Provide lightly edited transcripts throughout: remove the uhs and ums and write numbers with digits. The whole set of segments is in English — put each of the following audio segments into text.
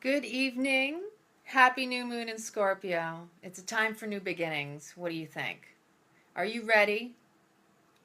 Good evening. Happy new moon in Scorpio. It's a time for new beginnings. What do you think? Are you ready?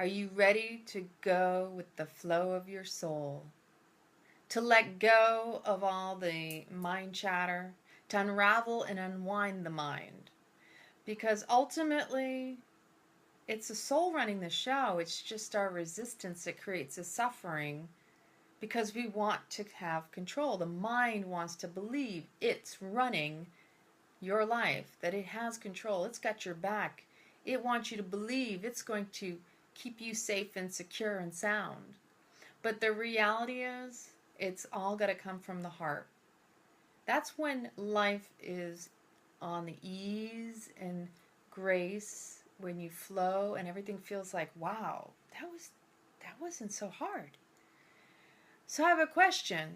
Are you ready to go with the flow of your soul? To let go of all the mind chatter, to unravel and unwind the mind. Because ultimately, it's the soul running the show. It's just our resistance that creates the suffering because we want to have control. The mind wants to believe it's running your life, that it has control, it's got your back. It wants you to believe it's going to keep you safe and secure and sound. But the reality is, it's all got to come from the heart. That's when life is on the ease and grace, when you flow and everything feels like, wow, that wasn't so hard. So I have a question.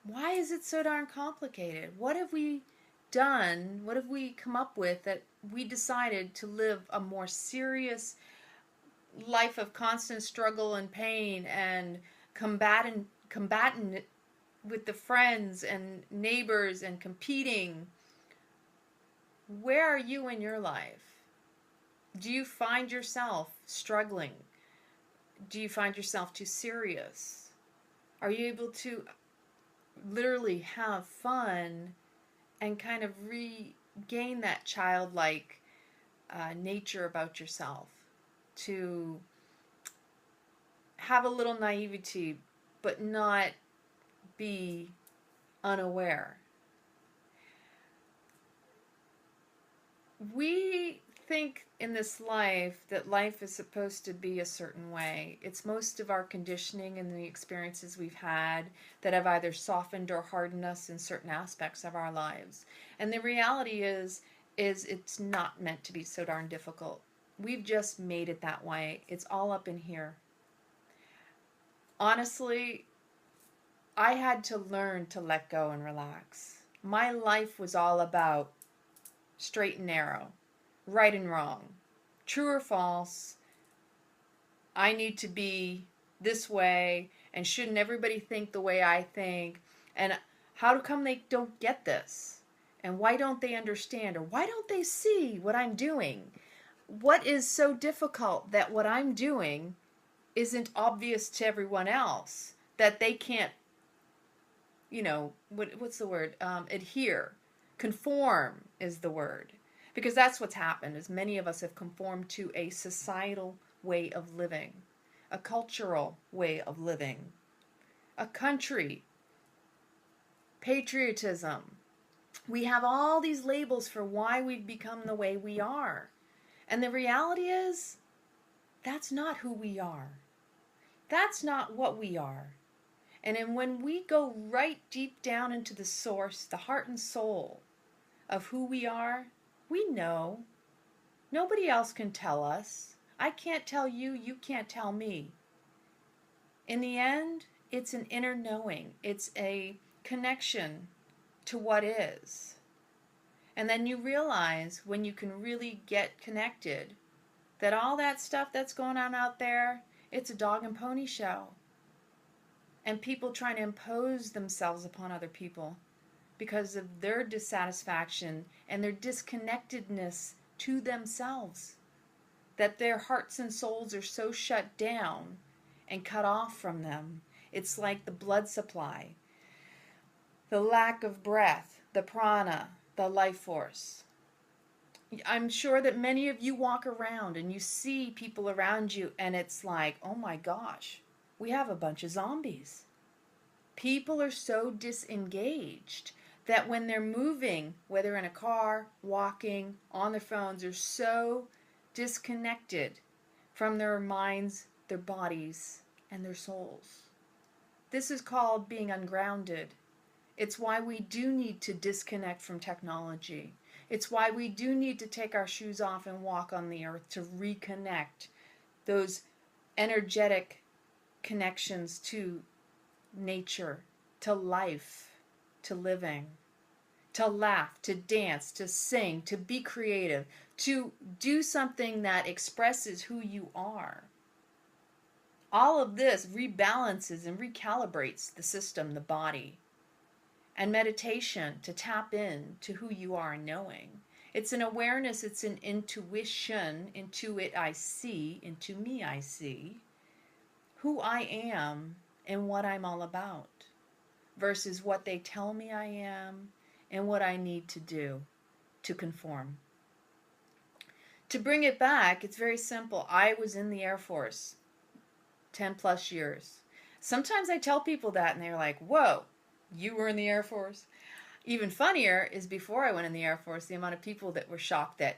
Why is it so darn complicated? What have we done? What have we come up with that we decided to live a more serious life of constant struggle and pain and combatant with the friends and neighbors and competing? Where are you in your life? Do you find yourself struggling? Do you find yourself too serious? Are you able to literally have fun and kind of regain that childlike nature about yourself, to have a little naivety but not be unaware? We think in this life that life is supposed to be a certain way. It's most of our conditioning and the experiences we've had that have either softened or hardened us in certain aspects of our lives. And the reality is it's not meant to be so darn difficult. We've just made it that way. It's all up in here. Honestly, I had to learn to let go and relax. My life was all about straight and narrow, right and wrong, true or false. I need to be this way, and shouldn't everybody think the way I think? And how come they don't get this? And why don't they understand? Or why don't they see what I'm doing? What is so difficult that what I'm doing isn't obvious to everyone else, that they can't, what's the word? Adhere. Conform is the word. Because that's what's happened, is many of us have conformed to a societal way of living, a cultural way of living, a country, patriotism. We have all these labels for why we've become the way we are. And the reality is, that's not who we are. That's not what we are. And then when we go right deep down into the source, the heart and soul of who we are, we know. Nobody else can tell us. I can't tell you, you can't tell me. In the end, it's an inner knowing. It's a connection to what is. And then you realize, when you can really get connected, that all that stuff that's going on out there, it's a dog and pony show. And people trying to impose themselves upon other people because of their dissatisfaction and their disconnectedness to themselves, that their hearts and souls are so shut down and cut off from them. It's like the blood supply, the lack of breath, the prana, the life force. I'm sure that many of you walk around and you see people around you, and it's like, oh my gosh, we have a bunch of zombies. People are so disengaged that when they're moving, whether in a car, walking, on their phones, they're so disconnected from their minds, their bodies, and their souls. This is called being ungrounded. It's why we do need to disconnect from technology. It's why we do need to take our shoes off and walk on the earth to reconnect those energetic connections to nature, to life, to living, to laugh, to dance, to sing, to be creative, to do something that expresses who you are. All of this rebalances and recalibrates the system, the body. and meditation to tap in to who you are knowing. It's an awareness, it's an intuition. Into it I see, into me I see who I am and what I'm all about versus what they tell me I am and what I need to do to conform. To bring it back, it's very simple. I was in the Air Force 10 plus years. Sometimes I tell people that and they're like, whoa, you were in the Air Force? Even funnier is before I went in the Air Force, the amount of people that were shocked that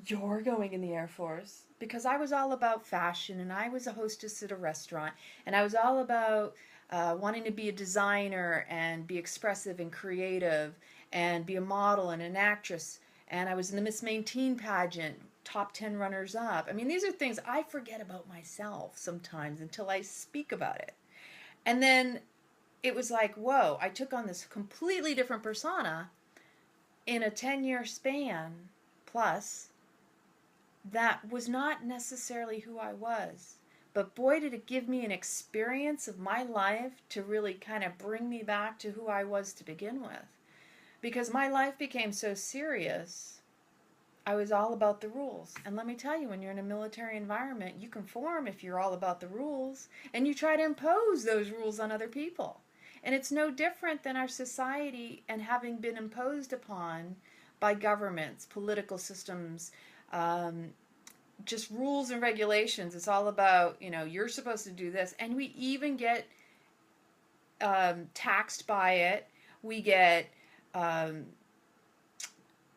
you're going in the Air Force. Because I was all about fashion, and I was a hostess at a restaurant, and I was all about wanting to be a designer and be expressive and creative and be a model and an actress. And I was in the Miss Maine teen pageant, top 10 runners up. I mean, these are things I forget about myself sometimes until I speak about it. And then it was like, whoa, I took on this completely different persona in a 10-year span plus that was not necessarily who I was. But boy, did it give me an experience of my life to really kind of bring me back to who I was to begin with. Because my life became so serious, I was all about the rules. And let me tell you, when you're in a military environment, you conform if you're all about the rules, and you try to impose those rules on other people. And it's no different than our society and having been imposed upon by governments, political systems, just rules and regulations. It's all about, you're supposed to do this. And we even get taxed by it. We get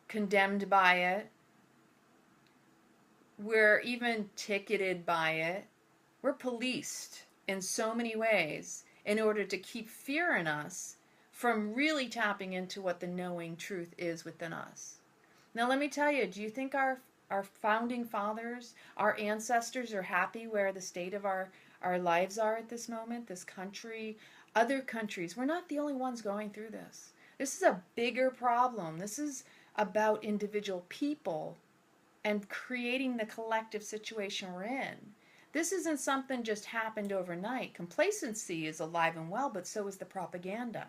condemned by it. We're even ticketed by it. We're policed in so many ways in order to keep fear in us from really tapping into what the knowing truth is within us. Now let me tell you, do you think our founding fathers, our ancestors are happy where the state of our lives are at this moment, this country, other countries? We're not the only ones going through this. This is a bigger problem. This is about individual people and creating the collective situation we're in. This isn't something just happened overnight. Complacency is alive and well, but so is the propaganda.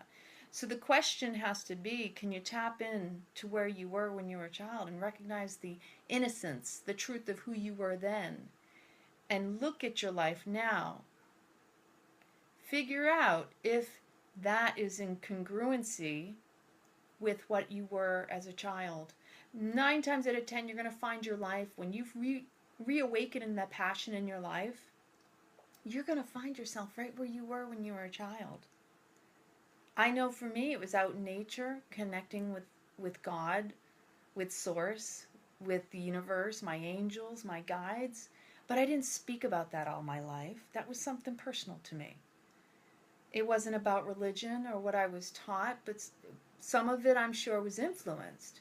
So the question has to be, can you tap in to where you were when you were a child and recognize the innocence, the truth of who you were then, and look at your life now? Figure out if that is in congruency with what you were as a child. 9 times out of 10, you're going to find your life, when you've reawakened in that passion in your life, you're going to find yourself right where you were when you were a child. I know for me, it was out in nature, connecting with God, with Source, with the universe, my angels, my guides. But I didn't speak about that all my life. That was something personal to me. It wasn't about religion or what I was taught, but some of it I'm sure was influenced.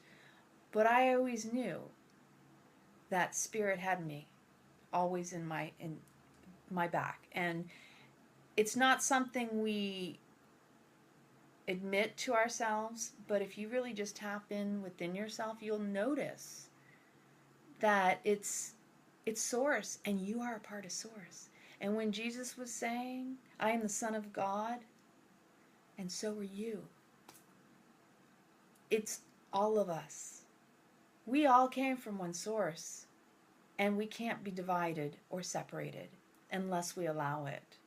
But I always knew that Spirit had me always in my back. And it's not something we admit to ourselves, but if you really just tap in within yourself, you'll notice that it's Source, and you are a part of Source. And when Jesus was saying, I am the Son of God, and so are you, it's all of us. We all came from one source, and we can't be divided or separated unless we allow it.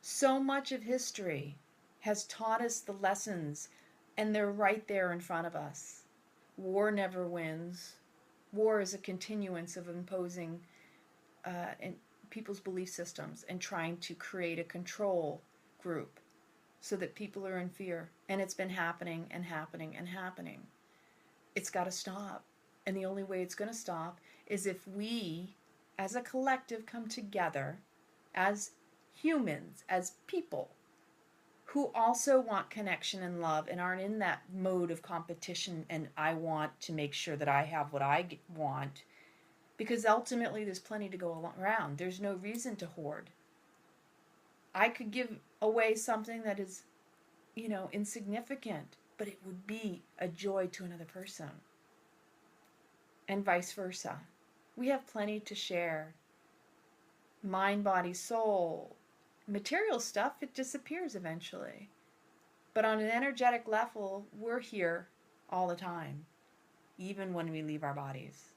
So much of history has taught us the lessons, and they're right there in front of us. War never wins. War is a continuance of imposing people's belief systems and trying to create a control group so that people are in fear. And it's been happening and happening and happening. It's got to stop. And the only way it's going to stop is if we, as a collective, come together as humans, as people, who also want connection and love and aren't in that mode of competition and I want to make sure that I have what I want. Because ultimately there's plenty to go around. There's no reason to hoard. I could give away something that is, insignificant, but it would be a joy to another person. And vice versa. We have plenty to share. Mind, body, soul. Material stuff, it disappears eventually. But on an energetic level, we're here all the time, even when we leave our bodies.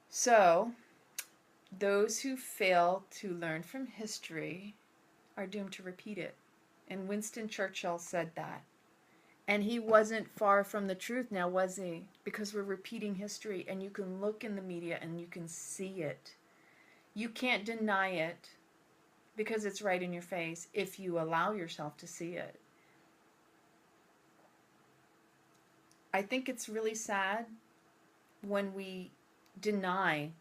So, those who fail to learn from history are doomed to repeat it. And Winston Churchill said that. And he wasn't far from the truth now, was he? Because we're repeating history, and you can look in the media and you can see it. You can't deny it because it's right in your face if you allow yourself to see it. I think it's really sad when we deny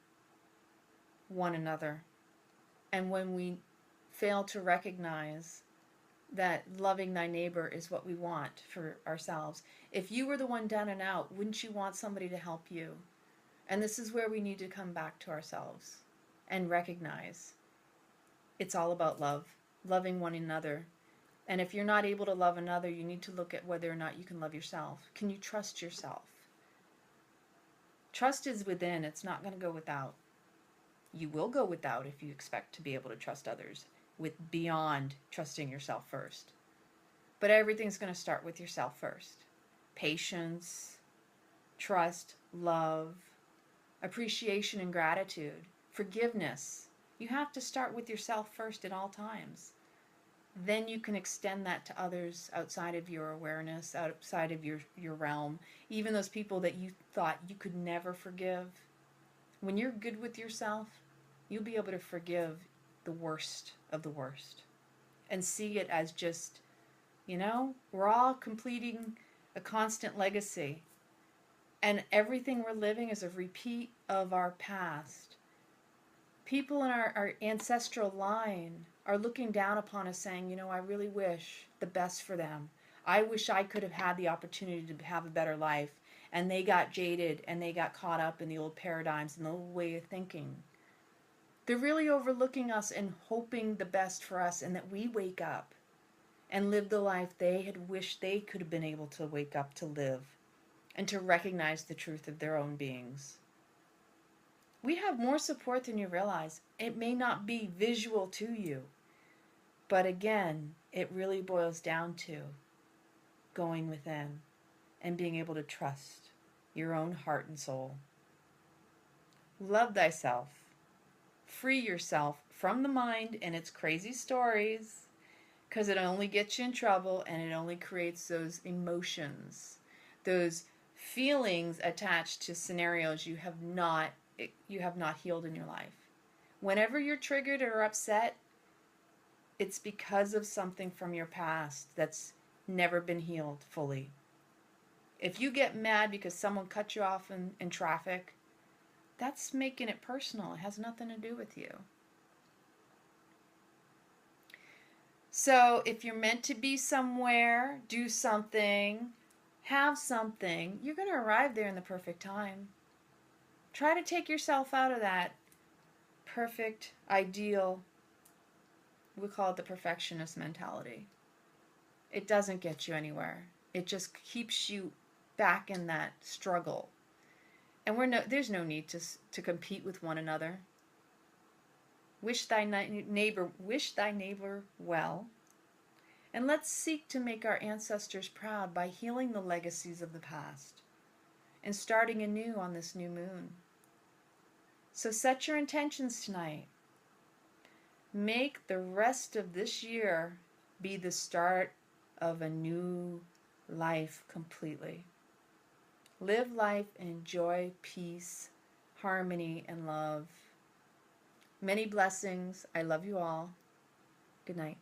one another and when we fail to recognize that loving thy neighbor is what we want for ourselves. If you were the one down and out, wouldn't you want somebody to help you? And this is where we need to come back to ourselves and recognize it's all about love, loving one another. And if you're not able to love another, you need to look at whether or not you can love yourself. Can you trust yourself? Trust is within. It's not going to go without. You will go without if you expect to be able to trust others with beyond trusting yourself first. But everything's going to start with yourself first. Patience, trust, love, appreciation and gratitude, forgiveness. You have to start with yourself first at all times. Then you can extend that to others outside of your awareness, outside of your realm, even those people that you thought you could never forgive. When you're good with yourself, you'll be able to forgive the worst of the worst and see it as just, we're all completing a constant legacy, and everything we're living is a repeat of our past. People in our ancestral line are looking down upon us saying, I really wish the best for them. I wish I could have had the opportunity to have a better life. And they got jaded and they got caught up in the old paradigms and the old way of thinking. They're really overlooking us and hoping the best for us, and that we wake up and live the life they had wished they could have been able to wake up to live and to recognize the truth of their own beings. We have more support than you realize. It may not be visual to you, but again, it really boils down to going within and being able to trust your own heart and soul. Love thyself. Free yourself from the mind and its crazy stories, because it only gets you in trouble and it only creates those emotions, those feelings attached to scenarios you have not healed in your life. Whenever you're triggered or upset, it's because of something from your past that's never been healed fully. If you get mad because someone cut you off in traffic, that's making it personal. It has nothing to do with you. So if you're meant to be somewhere, do something, have something, you're going to arrive there in the perfect time. Try to take yourself out of that perfect, ideal, we call it the perfectionist mentality. It doesn't get you anywhere. It just keeps you back in that struggle. And there's no need to compete with one another. Wish thy neighbor well. And let's seek to make our ancestors proud by healing the legacies of the past and starting anew on this new moon. So set your intentions tonight. Make the rest of this year be the start of a new life completely. Live life in joy, peace, harmony, and love. Many blessings. I love you all. Good night.